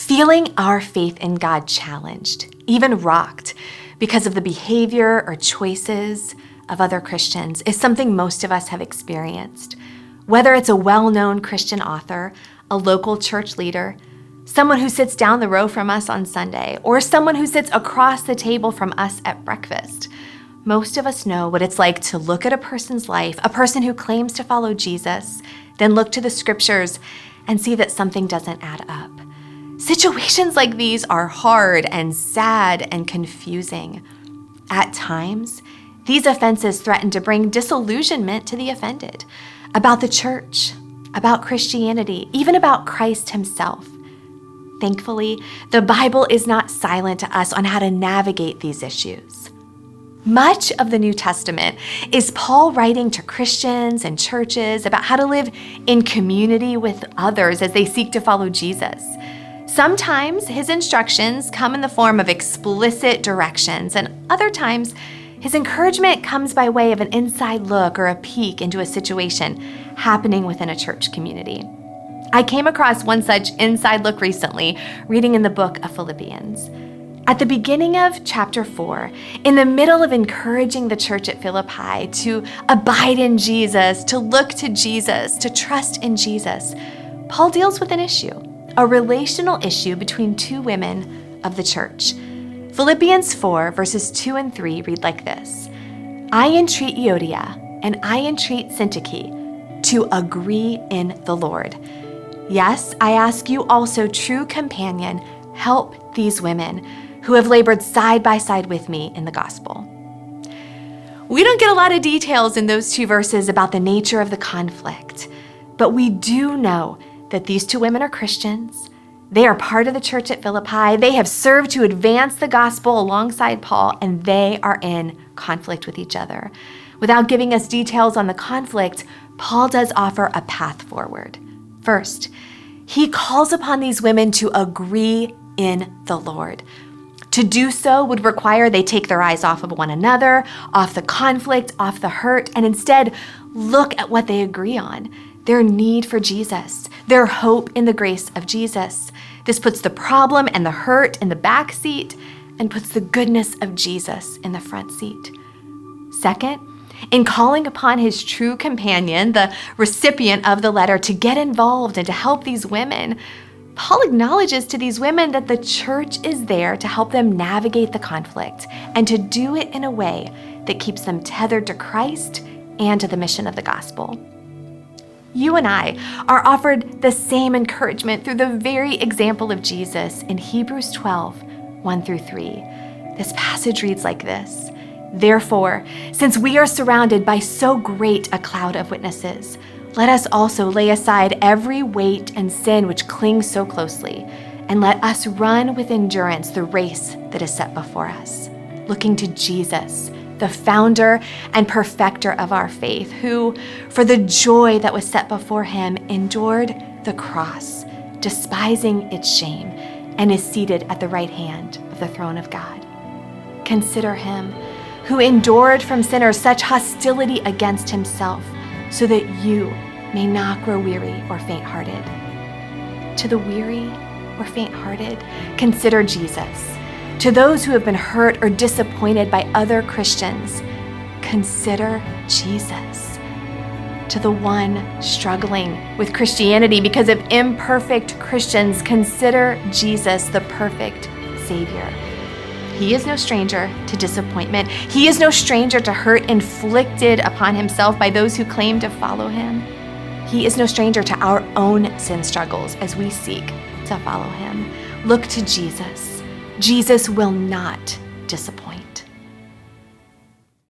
Feeling our faith in God challenged, even rocked, because of the behavior or choices of other Christians is something most of us have experienced. Whether it's a well-known Christian author, a local church leader, someone who sits down the row from us on Sunday, or someone who sits across the table from us at breakfast, most of us know what it's like to look at a person's life, a person who claims to follow Jesus, then look to the scriptures and see that something doesn't add up. Situations like these are hard and sad and confusing. At times, these offenses threaten to bring disillusionment to the offended about the church, about Christianity, even about Christ himself. Thankfully, the Bible is not silent to us on how to navigate these issues. Much of the New Testament is Paul writing to Christians and churches about how to live in community with others as they seek to follow Jesus. Sometimes his instructions come in the form of explicit directions, and other times his encouragement comes by way of an inside look or a peek into a situation happening within a church community. I came across one such inside look recently, reading in the book of Philippians. At the beginning of chapter 4, in the middle of encouraging the church at Philippi to abide in Jesus, to look to Jesus, to trust in Jesus, Paul deals with an issue, a relational issue between two women of the church. Philippians 4, verses 2 and 3 read like this: I entreat Euodia and I entreat Syntyche to agree in the Lord. Yes, I ask you also, true companion, help these women who have labored side by side with me in the gospel. We don't get a lot of details in those two verses about the nature of the conflict, but we do know that these two women are Christians. They are part of the church at Philippi. They have served to advance the gospel alongside Paul, and they are in conflict with each other. Without giving us details on the conflict, Paul does offer a path forward. First, he calls upon these women to agree in the Lord. To do so would require they take their eyes off of one another, off the conflict, off the hurt, and instead look at what they agree on: their need for Jesus, their hope in the grace of Jesus. This puts the problem and the hurt in the back seat and puts the goodness of Jesus in the front seat. Second, in calling upon his true companion, the recipient of the letter, to get involved and to help these women, Paul acknowledges to these women that the church is there to help them navigate the conflict and to do it in a way that keeps them tethered to Christ and to the mission of the gospel. You and I are offered the same encouragement through the very example of Jesus in Hebrews 12, 1 through 3. This passage reads like this: Therefore, since we are surrounded by so great a cloud of witnesses, let us also lay aside every weight and sin which clings so closely, and let us run with endurance the race that is set before us, looking to Jesus, the founder and perfecter of our faith, who, for the joy that was set before him, endured the cross, despising its shame, and is seated at the right hand of the throne of God. Consider him who endured from sinners such hostility against himself, so that you may not grow weary or faint-hearted. To the weary or faint-hearted, consider Jesus. To those who have been hurt or disappointed by other Christians, consider Jesus. To the one struggling with Christianity because of imperfect Christians, consider Jesus, the perfect Savior. He is no stranger to disappointment. He is no stranger to hurt inflicted upon himself by those who claim to follow him. He is no stranger to our own sin struggles as we seek to follow him. Look to Jesus. Jesus will not disappoint.